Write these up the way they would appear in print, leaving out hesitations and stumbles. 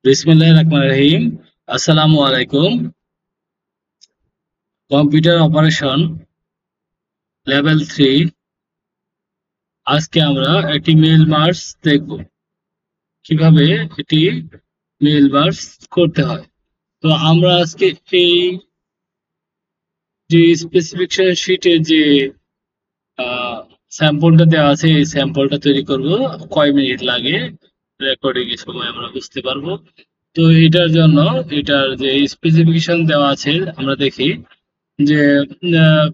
বিসমিল্লাহির রহমানির রহিম। আসসালামু আলাইকুম। Computer operation level 3। আজকে আমরা একটি মেল মার্জ দেখব, কিভাবে এটি মেল মার্জ করতে হয়। তো আমরা আজকে এই যে স্পেসিফিকেশন শিটে যে স্যাম্পলটা দেওয়া আছে, এই স্যাম্পলটা তৈরি করব। কয় মিনিট লাগে রেকর্ডিং এর সময় আমরা বুঝতে পারবো। তো এটার জন্য এটার যে স্পেসিফিকেশন দেওয়া আছে আমরা দেখি যে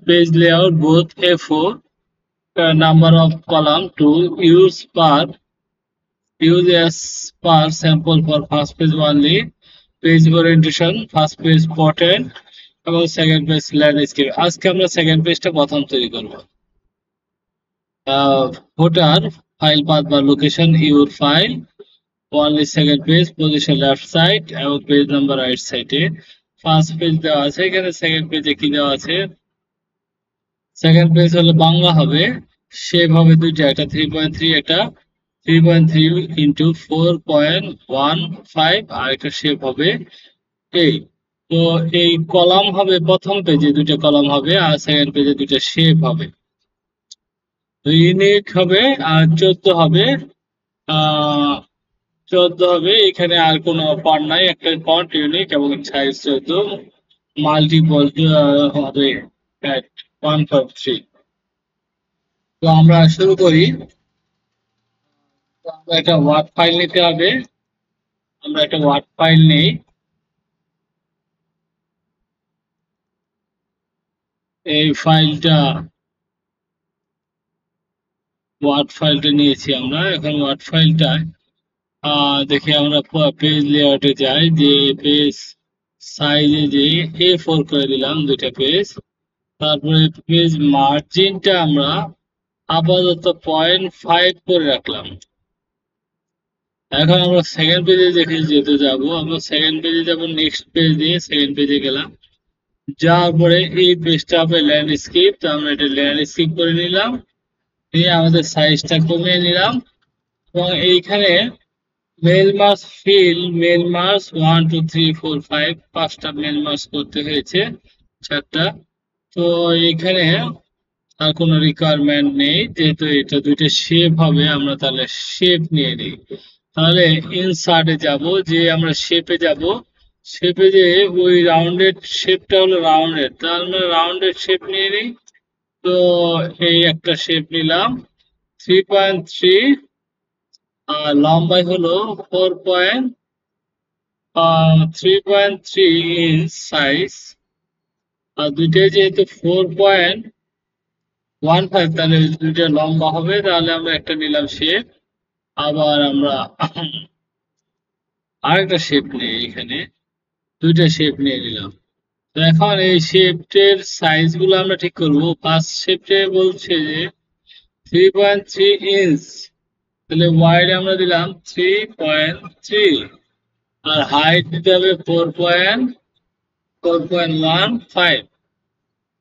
page layout both A4, number of column to use as per sample for first page only, page orientation first page pattern এবং second page landscape। আজকে আমরা সেকেন্ড পেজটা প্রথম তৈরি করব। footer file path বা location your file only second page position left side এবং page number right side এ first page দেওয়া আছে। এখানে সেকেন্ড পেজে কি দেওয়া আছে, সেকেন্ড পেজ হলো বাংলা হবে, শেপ হবে দুইটা, একটা 3.3, একটা 3.3 ইন্টু 4.15, আর একটা শেপ হবে এই। তো এই কলাম হবে প্রথম পেজে দুইটা কলাম হবে, আর সেকেন্ড পেজে দুইটা শেপ হবে। তো ইউনিক হবে আর 14 হবে। আহ 14 হবে, এখানে আর কোনো ফন্ট নাই, একটা ফন্ট ইউনিক এবং সাইজ 14, মাল্টিপল হবে 1.3। তো আমরা শুরু করি। তো আমরা একটা ওয়ার্ড ফাইল নিতে হবে। আমরা একটা ওয়ার্ড ফাইল নেই, এই ফাইলটা ওয়ার্ড ফাইলটা নিয়েছি আমরা। এখন ওয়ার্ড ফাইলটা দেখি আমরা পেজ লেআউটে যাই, যে পেজ সাইজে যে A4 করে দিলাম দুইটা পেজ। তারপরে পেজ মার্জিনটা আমরা আপাতত 0.5 করে রাখলাম। এখন আমরা সেকেন্ড পেজে দেখে যেতে যাব, আমরা সেকেন্ড পেজে যাব, নেক্সট পেজ দিয়ে সেকেন্ড পেজে গেলাম, যাওয়ার পরে এই পেজটা হবে ল্যান্ডস্কেপ। তো আমরা এটা ল্যান্ডস্কেপ করে নিলাম, নিয়ে আমাদের সাইজটা কমিয়ে নিলাম এবং এইখানে mail merge field, mail merge 1 2 3 4 5, পাঁচটা মেল মার্জ করতে হয়েছে, চারটা। তো এইখানে আর কোনো রিকোয়ারমেন্ট নেই, যেহেতু এটা দুইটা শেপ হবে, আমরা তাহলে শেপ নিয়ে নিই। তাহলে ইনসার্টে যাব, যে আমরা শেপে যাব, শেপে যে ওই রাউন্ডেড শেপটা হলো রাউন্ডেড, তাহলে আমরা রাউন্ডেড শেপ নিয়ে নিই। তো এই একটা শেপ নিলাম 3.3, আর লম্বাই হলো 3.3 ইঞ্চ সাইজ, আর দুইটাই যেহেতু 4.15, তাহলে দুইটা লম্বা হবে। তাহলে আমরা একটা নিলাম শেপ, আবার আমরা আরেকটা শেপ নিই, এখানে দুইটা শেপ নিয়ে নিলাম। তো এখন এই শেপটের সাইজ গুলো আমরা ঠিক করবো। ফার্স্ট শেপটে বলছে যে 3.3 ইঞ্চ, তাহলে ওয়াইড আমরা দিলাম 3.3, আর হাইট দিতে হবে 4.15,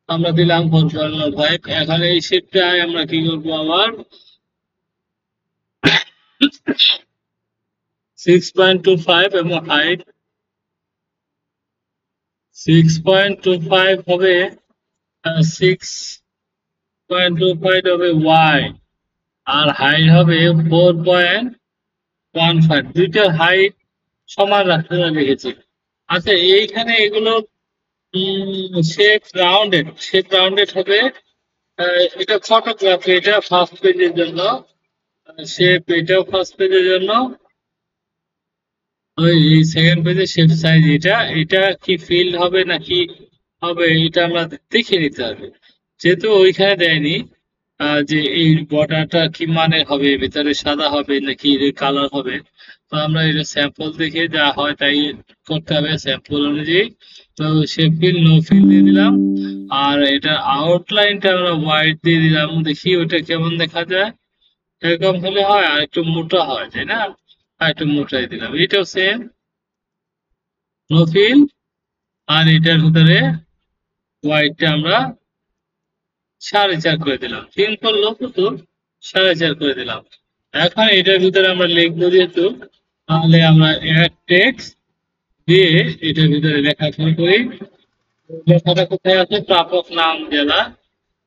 আমরা দিলাম 4.15। এখন এই শেপটায় আমরা কি করবো, আবার 6.25 এবং হাইট 6.25 হবে, 6.25 হবে ওয়াইড, আর হাইট হবে 4.15। দুইটার হাইট সমান রাখতে লিখেছি। আচ্ছা, এইখানে এগুলো শেপ রাউন্ডেড হবে। এটা ফটোগ্রাফি, এটা ফার্স্ট পেজের জন্য শেপ, এটাও ফার্স্ট পেজের জন্য। ওই সেকেন্ড পেজে শেপ সাইজ, এটা এটা কি ফিল্ড হবে নাকি হবে, এটা আমরা দেখে নিতে হবে, যেহেতু ওইখানে দেয়নি যে এই বর্ডারটা কি মানে হবে, ভিতরে সাদা হবে নাকি কালার হবে। তো আমরা এটা স্যাম্পল দেখে যা হয় তাই করতে হবে স্যাম্পল অনুযায়ী। তো শেপ ফিল, নো ফিল দিয়ে দিলাম, আর এটা আউটলাইনটা আমরা হোয়াইট দিয়ে দিলাম। দেখি ওটা কেমন দেখা যায়, এরকম হলে হয়, আর একটু মোটা হয়, তাই না? আর একটু মোটাই দিলাম, এটাও সেম, নো ফিল। আর এটার ভিতরে হোয়াইটটা আমরা 4.5 করে দিলাম, সিম্পল লোক তো 4.5 করে দিলাম। এখন এটার ভিতরে আমরা লিখবো যেহেতু তাহলে আমরা অ্যাড টেক্সট দিয়ে এটার ভিতরে লেখা শুরু করি। লেখাটা কোথায় আছে? প্রাপক নাম জেলা।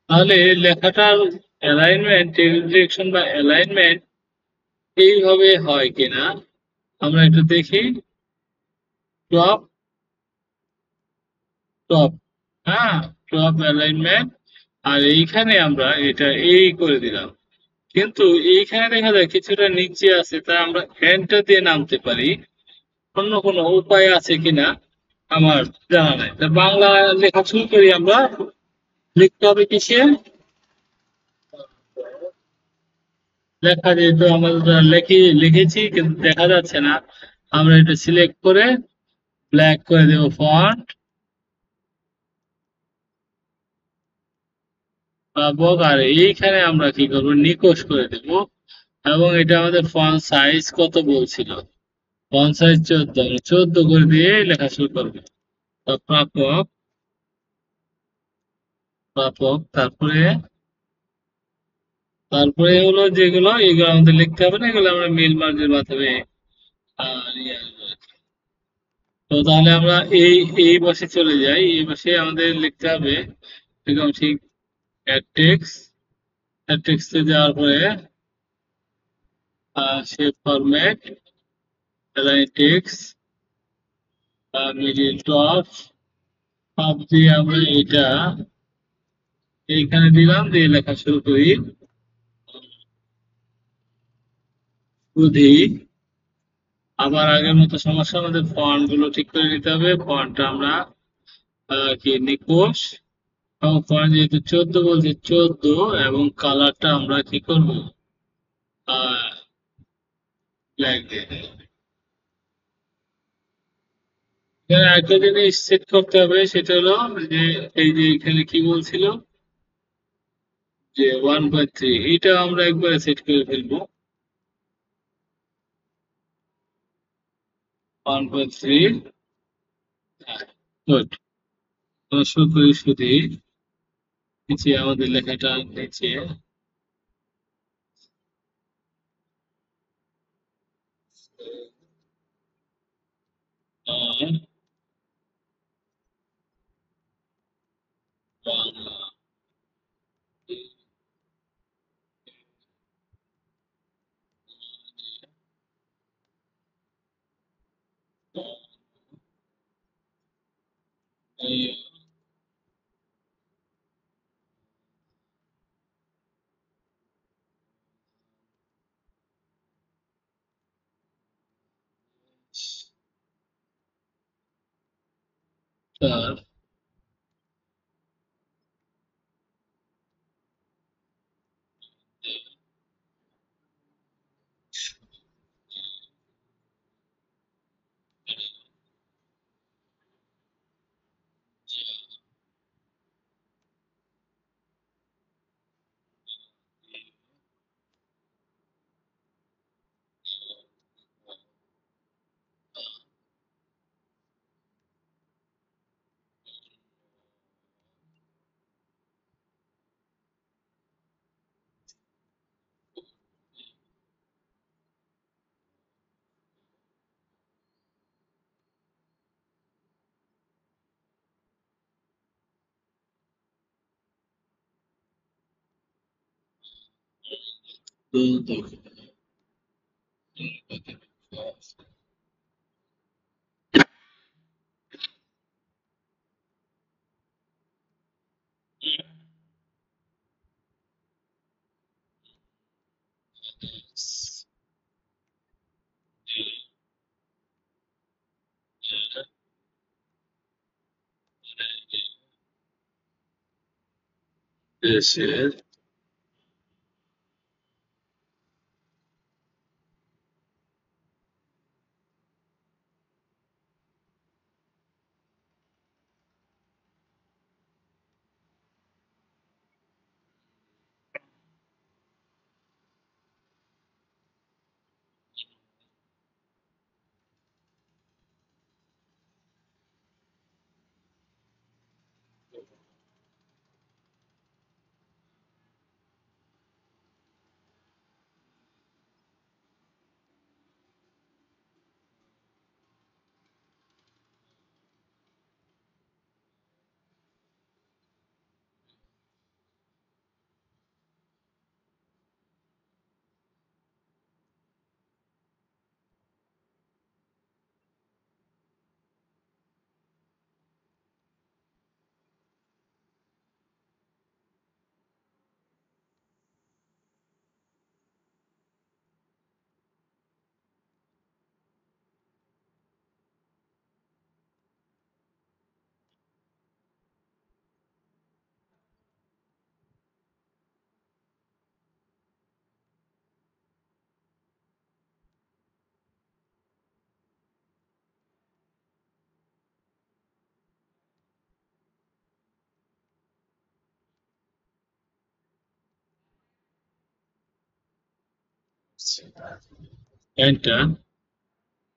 তাহলে লেখাটার অ্যালাইনমেন্ট, ডিরেকশন বা অ্যালাইনমেন্ট এইভাবে হয় কিনা আমরা একটু দেখি। টপ টপ, হ্যাঁ, টপ অ্যালাইনমেন্ট। আর এইখানে আমরা এটা এই করে দিলাম, কিন্তু এইখানে দেখা যায় কিছুটা নিচে আছে, তাই আমরা এন্টার দিয়ে নামতে পারি। অন্য কোনো উপায় আছে কিনা আমার জানা নাই। তা বাংলা লেখা শুরু করি আমরা। লিখতে হবে কিসে? লেখা যেহেতু আমরা লিখেছি কিন্তু দেখা যাচ্ছে না, আমরা এটা সিলেক্ট করে ব্ল্যাক করে দেব ফন্ট পাবো। আর এইখানে আমরা কি করবো? নিকোষ করে দেব। এবং এটা আমাদের ফন্ট সাইজ কত বলছিল? ফন্ট সাইজ 14, 14 করে দিয়ে লেখা শুরু করবে। প্রাপক, প্রাপক, তারপরে তারপরে হলো যেগুলো, এগুলো আমাদের লিখতে হবে না, এগুলো আমরা মিল মার্জের মাধ্যমে নিয়ে আসবো। তো তাহলে আমরা এই এই বসে চলে যাই। এই বসে আমাদের লিখতে হবে একদম ঠিক টেক্সট। টেক্সটে যাওয়ার পরে shape format, align text, middle top, সব দিয়ে আমরা এটা এইখানে দিলাম, দিয়ে লেখা শুরু করি। বুঝি আবার আগের মতো সমস্যা, আমাদের ফন্ট গুলো ঠিক করে নিতে হবে। ফন্টটা আমরা কি নিকোষ, এবং ফন্ট যেহেতু 14 বলছে 14, এবং কালারটা আমরা কি করবো? ব্ল্যাক দিয়ে দেব। এখানে একটা জিনিস সেট করতে হবে, সেটা হলো যে এই যে এখানে কি বলছিল যে 1/3, এটা আমরা একবারে সেট করে ফেলবো 1/3। গুড। শুরু করি শুধু নিচে আমাদের লেখাটা নিচে বাংলা তার দেশের এন্টার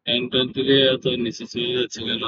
এন্টার দিলে এত নিচে চলে যাচ্ছে কেন?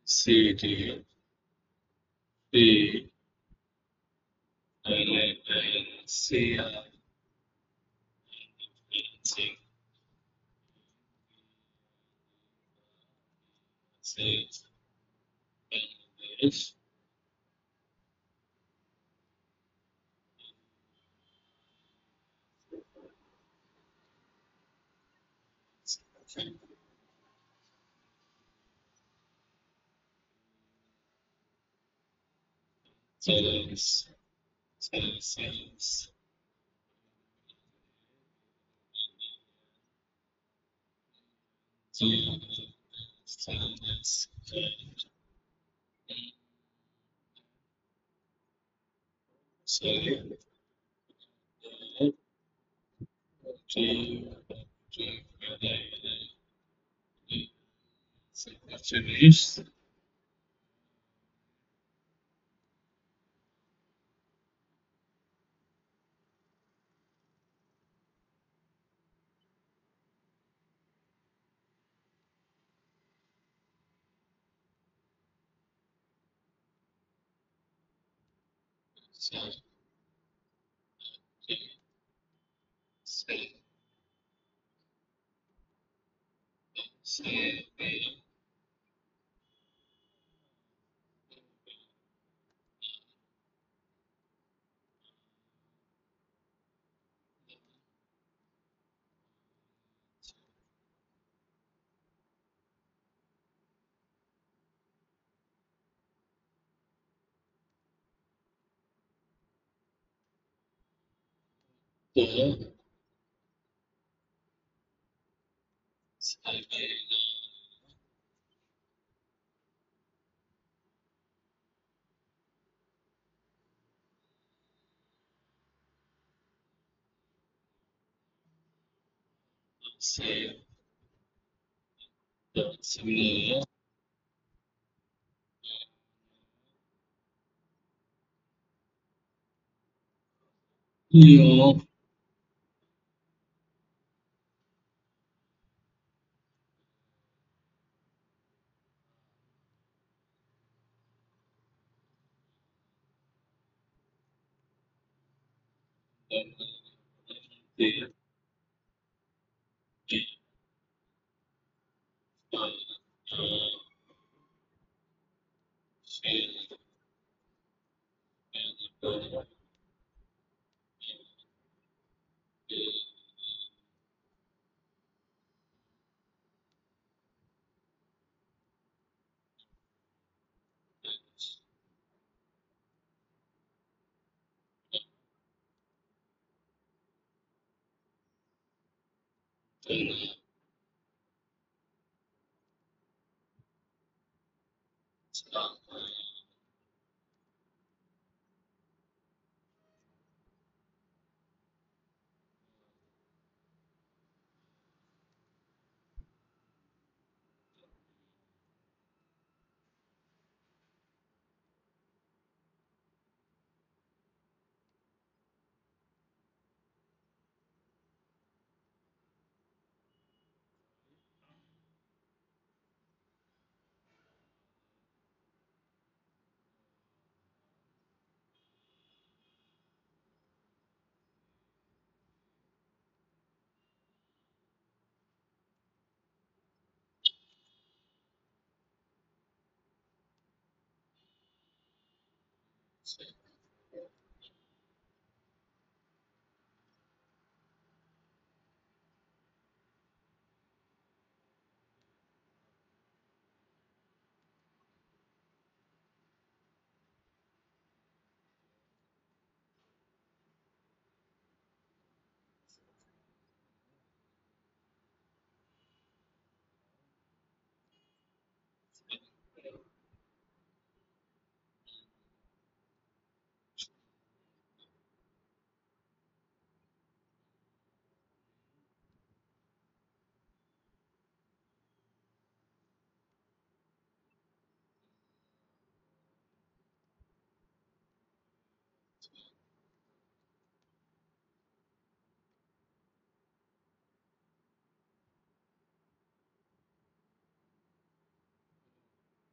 সিটি সি সি সি সি Finish. Io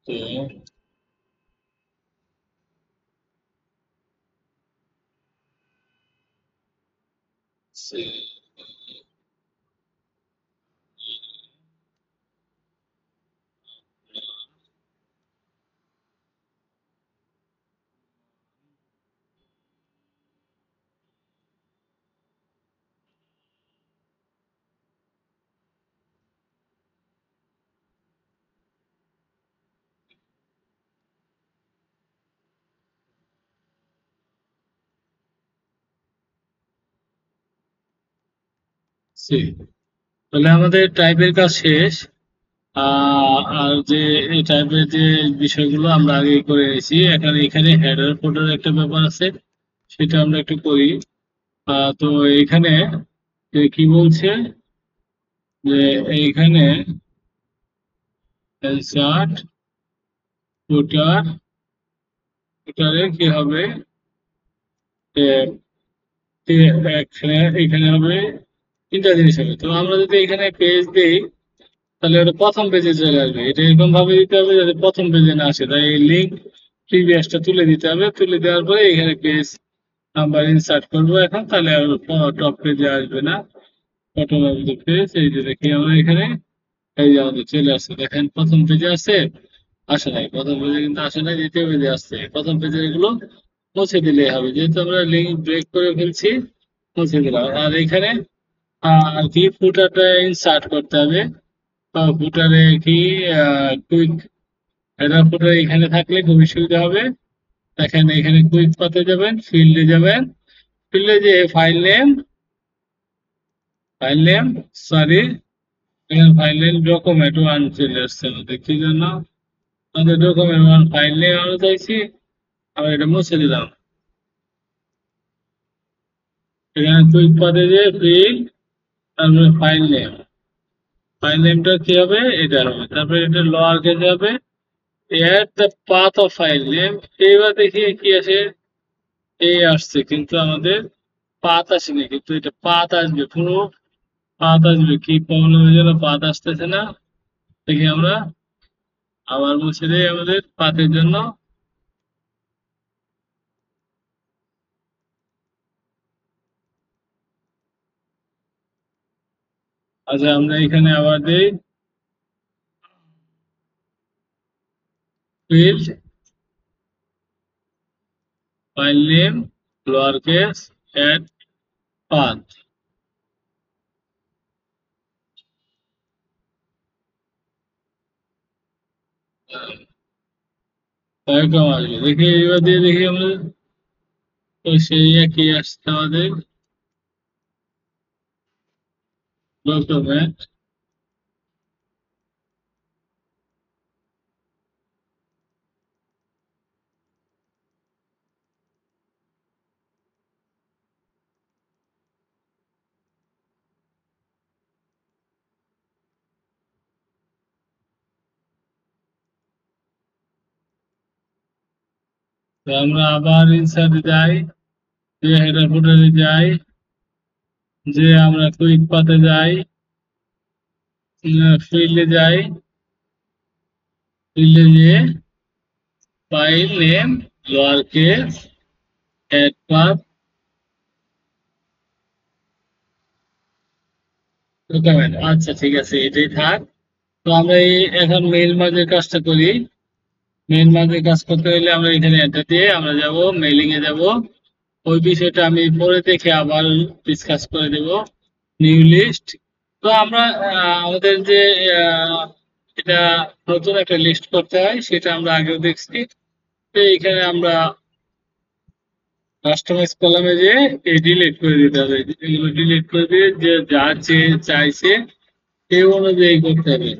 তো তাহলে আমাদের টাইপের কাজ শেষ। আর যে এই টাইপের যে বিষয়গুলো আমরা আগে করে নিয়েছি, এখানে এখানে হেডার ফোল্ডার একটা ব্যাপার আছে, সেটা আমরা একটু করি। তো এখানে কি বলছে যে এইখানে ইনসার্ট ফুটার, ফুটারে কি হবে এখানে হবে তিনটা জিনিস হবে। তো আমরা যদি এখানে পেজ দিই তাহলে ওটা প্রথম পেজে চলে আসবে। এটা এরকম ভাবে দিতে হবে যাতে প্রথম পেজে না আসে, তাই এই লিঙ্ক প্রিভিয়াসটা তুলে দিতে হবে। তুলে দেওয়ার পরে এখানে পেজ নাম্বার ইনসার্ট করবো এখন, তাহলে আর টপ পেজে আসবে না। বটম অফ দ্য পেজ, এই যে দেখি আমরা এখানে, এই যে আমাদের চলে আসছে, দেখেন প্রথম পেজে আসছে, আসে নাই প্রথম পেজে, কিন্তু আসে নাই দ্বিতীয় পেজে আসছে। প্রথম পেজের এগুলো মুছে দিলে হবে, যেহেতু আমরা লিঙ্ক ব্রেক করে ফেলছি, মুছে দিলাম। আর এখানে আর কি ফুটারটা ইনসার্ট করতে হবে। ফুটারে কি কুইক হেডার ফুটার এখানে থাকলে খুবই সুবিধা হবে। দেখেন এখানে কুইক পাতে যাবেন, ফিল্ডে যাবেন, ফিল্ডে যে ফাইল নেম সরি, এখানে ফাইল নেম ডকুমেন্ট ওয়ান চলে আসছে আমাদের, কি জন্য আমাদের ডকুমেন্ট ওয়ান ফাইল নেম আমরা চাইছি। আমরা এটা মুছে দিলাম। এখানে কুইক পাতে যে ফিল্ড, তারপরে ফাইল নেম, ফাইল নেমটা কি হবে, এটা হবে। তারপরে এটা লোয়ার কেসে হবে add the path of file name। এইবার দেখি কি আসে, এই আসছে, কিন্তু আমাদের পাথ আসেনি, কিন্তু এটা পাথ আসবে, পুরো পাথ আসবে। কি প্রবলেমের জন্য পাথ আসতেছে না দেখি আমরা, আবার মুছে দেই আমাদের পাথের জন্য। আচ্ছা আমরা এখানে আবার দেই field file name lower case add path, এরকম আসবে। দেখি এবার দিয়ে দেখি আমরা, তো সেই একই আসছে আমাদের ডকুমেন্ট। তো আমরা আবার ইনসার্টে যাই, যে হেডার ফুটারে যাই, যে আমরা কুইক পাতে যাই, ফিল্ডে যাই, ফিল্ডে গিয়ে file name lower case add path document. আচ্ছা ঠিক আছে, এটাই থাক। তো আমরা এই এখন মেইল মার্জের কাজটা করি। মেইল মার্জের কাজ করতে হলে আমরা এখানে এন্টার দিয়ে আমরা যাব মেইলিং এ যাব। ওই বিষয়টা আমি পরে দেখে আবার ডিসকাস করে দেব। নিউ লিস্ট, তো আমরা আমাদের যে আহ, এটা নতুন একটা লিস্ট করতে হয়, সেটা আমরা আগেও দেখছি। তো এখানে আমরা কাস্টমাইজ কলামে যে ডিলিট করে দিতে হবে, এগুলো ডিলিট করে দিয়ে যে যা চাইছে সেই অনুযায়ী করতে হবে।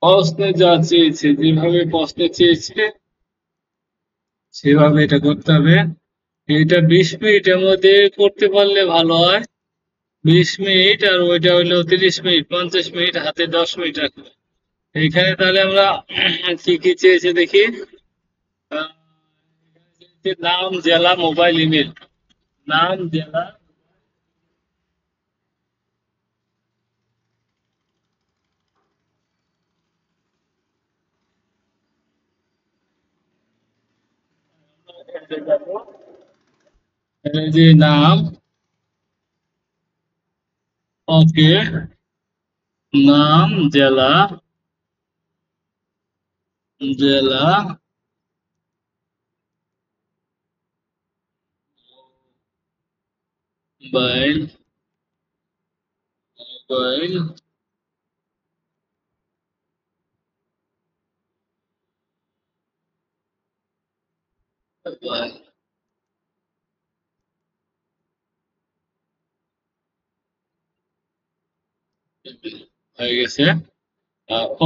প্রশ্নে যা চেয়েছে, যেভাবে প্রশ্নে চেয়েছে সেভাবে এটা করতে হবে। এটা 20 মিনিটের মধ্যে করতে পারলে ভালো হয়। 20 মিনিট, আর ওইটা হইলো 30 মিনিট, 50 মিনিট, হাতে 10 মিনিট রাখবে। এখানে তাহলে আমরা কি কি চেয়েছে দেখি। আহ, নাম, জেলা, মোবাইল, ইমেল। নাম, জেলা, এই যে নাম, ওকে, নাম, জেলা, জেলা, মোবাইল, মোবাইল, মোবাইল। হয়ে গেছে।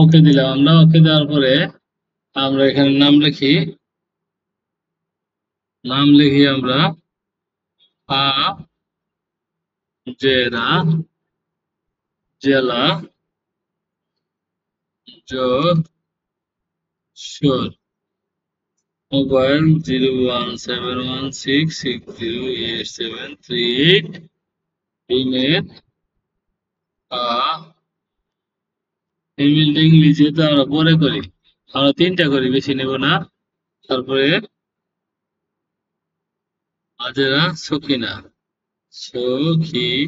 ওকে দিলাম আমরা। ওকে দেওয়ার পরে আমরা এখানে নাম লিখি। নাম লিখি আমরা আ জেরা, জেলা, যশোর। মোবাইল 01716608738। ইমেল ইমেলটা ইংলিশে তো আমরা পরে করি, আমরা তিনটা করি, বেশি নেব না। তারপরে আজেরা সখিনা, সখিনা,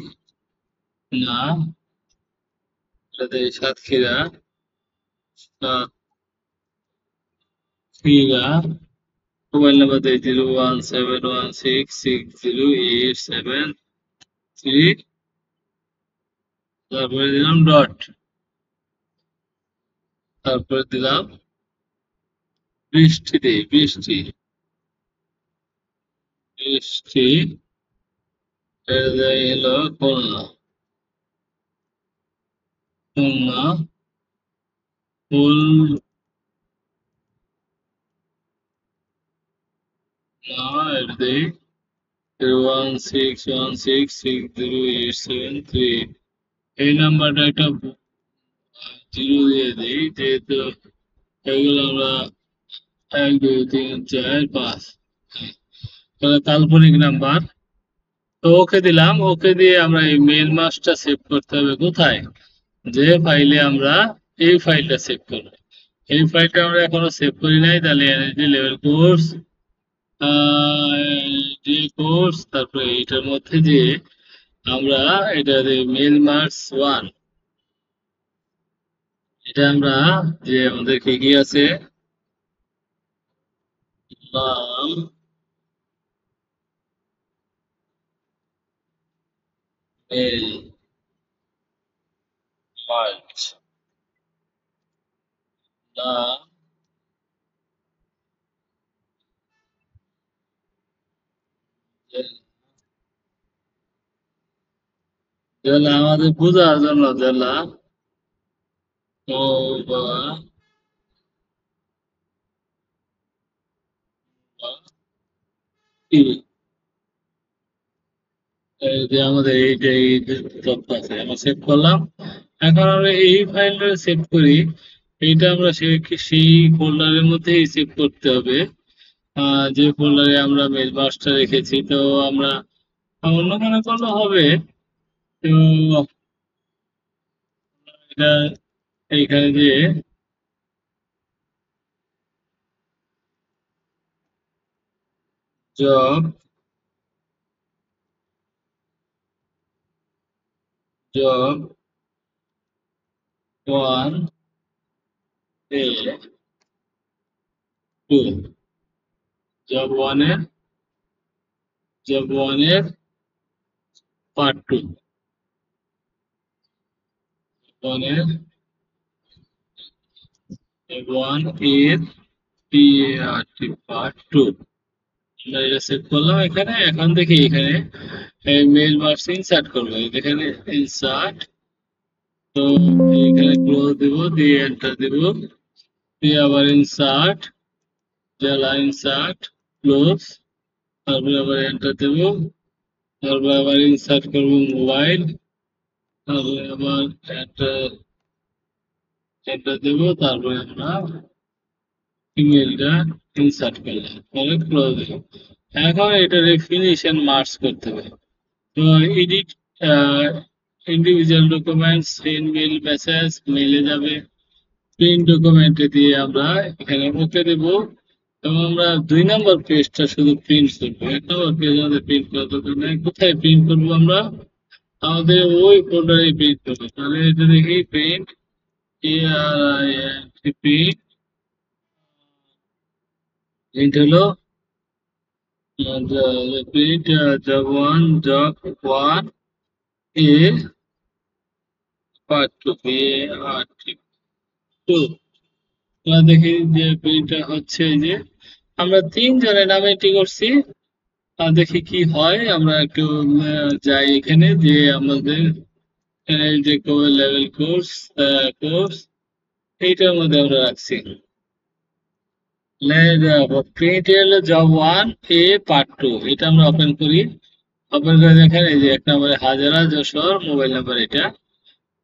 সাতক্ষীরা, সাতক্ষীরা। মোবাইল নাম্বার দেয় 01716608738। তারপরে দিলাম ডট। তারপরে দিলাম বৃষ্টি, দেই বৃষ্টি, বৃষ্টি। এটা দেয় হলো খুলনা, খুলনা, খুলনা। এটা দেই 01616608738। এই নাম্বারটা একটা জিরো দিয়ে দিই, যেহেতু এগুলো আমরা 1 2 3 4 5 তাহলে কাল্পনিক নাম্বার। তো ওকে দিলাম। ওকে দিয়ে আমরা এই মেল মাসটা সেভ করতে হবে কোথায়, যে ফাইলে আমরা এই ফাইলটা সেভ করব। এই ফাইলটা আমরা এখনো সেভ করি নাই, তাহলে এনার্জি লেভেল কোর্স, যে কোর্স, তারপরে এইটার মধ্যে যে আমরা এটা মেল মার্কস 1, এটা আমরা যে আমাদের কি কি আছে, নাম, মেল মার্কস, নাম, জেলা আমাদের বোঝার জন্য জেলা, মোবাইল, এই যে আমাদের এইটা এই যে তথ্য আছে আমরা সেভ করলাম। এখন আমরা এই ফাইলটা সেভ করি। এইটা আমরা সেই ফোল্ডারের মধ্যেই সেভ করতে হবে, যে ফোল্ডারে আমরা মেল মাস্টার রেখেছি। তো আমরা অন্য মনে করলে হবে। তো এটা এইখানে যে জব, জব 1 A 2, জব 1 এর, জব 1 এর পার্ট 2, 1 এর 1 এর পার্ট 2। আমরা এটা সেভ করলাম এখানে। এখন দেখি এখানে মেল মার্কস ইনসার্ট করবো, এখানে ইনসার্ট। তো এখানে ক্লোজ দিব, দিয়ে এন্টার দিব, দিয়ে আবার ইনসার্ট, জেলা ইনসার্ট, ক্লোজ, তারপরে আবার এন্টার দেব, তারপরে আবার ইনসার্ট করবো মোবাইল, তারপরে আবার এন্টার, এটা দেবো, তারপরে আমরা ইমেলটা ইনসার্ট করলাম, পরে ক্লোজ। এখন এটার ফিনিশ এন্ড মার্জ করতে হবে। তো edit individual documents, send mail message, মেলে যাবে। প্রিন্ট ডকুমেন্টে দিয়ে আমরা এখানে ওকে দেব, এবং আমরা 2 নম্বর পেজটা শুধু প্রিন্ট করবো। 1 নম্বর পেজ আমাদের প্রিন্ট করার দরকার নেই। কোথায় প্রিন্ট করবো আমরা? আমাদের ওই ফোল্ডারে প্রিন্ট করবো। তাহলে এটা দেখি প্রিন্ট, প্রিন্ট, প্রিন্ট হলো প্রিন্ট job 1 a part 2 2। আমরা দেখি যে প্রিন্টটা হচ্ছে, এই যে আমরা 3 জনের নামে এটি করছি। দেখি কি হয়। আমরা একটু যাই এখানে, যে আমাদের এই যে লেভেল কোর্স এইটার মধ্যে আমরা রাখছি। প্রিন্ট হলো জব 1 a part 2। এটা আমরা ওপেন করি। ওপেন করে দেখেন এই যে 1 নম্বরে হাজারা যশোর মোবাইল নাম্বার, এটা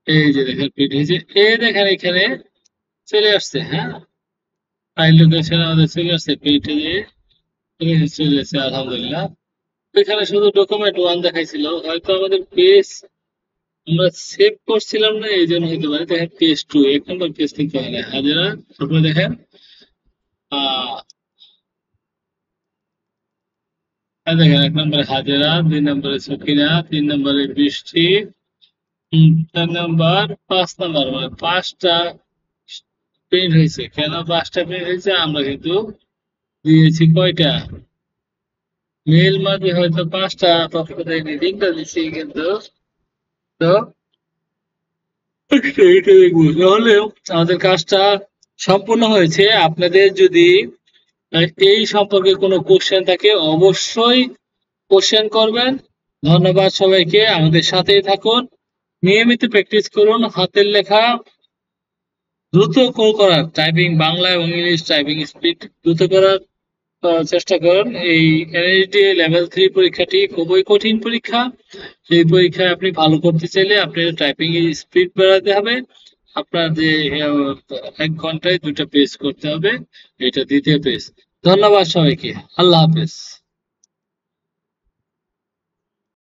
এই যে দেখেন প্রিন্ট হয়েছে। দেখেন এখানে চলে আসছে। হ্যাঁ, ফাইল লোকেশন আমাদের চলে আসছে, প্রিন্টে যে চলে আসছে আলহামদুলিল্লাহ। এখানে শুধু ডকুমেন্ট 1 দেখাইছিল, হয়তো আমাদের পেজ আমরা সেভ করছিলাম না, এই জন্য হতে পারে। দেখেন পেজ 2, 1 নম্বর পেজ থেকে হয় হাজারা। তারপরে দেখেন দেখেন 1 নম্বরে হাজারা, 2 নম্বরে সকিনা, 3 নম্বরে বৃষ্টি, 4 নম্বর, 5 নম্বর, মানে 5টা প্রিন্ট হয়েছে। কেন 5টা প্রিন্ট হয়েছে? আমরা কিন্তু দিয়েছি কয়টা মেল মাঝে, হয়তো 5টা তথ্য দেয়নি, 3টা দিচ্ছি কিন্তু। তো এইটা দেখবো, তাহলে আমাদের কাজটা সম্পূর্ণ হয়েছে। আপনাদের যদি এই সম্পর্কে কোনো কোশ্চেন থাকে অবশ্যই কোশ্চেন করবেন। ধন্যবাদ সবাইকে, আমাদের সাথেই থাকুন, নিয়মিত প্র্যাকটিস করুন। হাতের লেখা দ্রুত করার, টাইপিং বাংলা এবং ইংলিশ টাইপিং স্পিড দ্রুত করার চেষ্টা করুন। এই এনএসডি লেভেল 3 পরীক্ষাটি খুবই কঠিন পরীক্ষা। এই পরীক্ষায় আপনি ভালো করতে চাইলে আপনার টাইপিং স্পিড বাড়াতে হবে। আপনার যে 1 ঘন্টায় 2টা পেজ করতে হবে, এটা 2য় পেজ। ধন্যবাদ সবাইকে, আল্লাহ হাফেজ।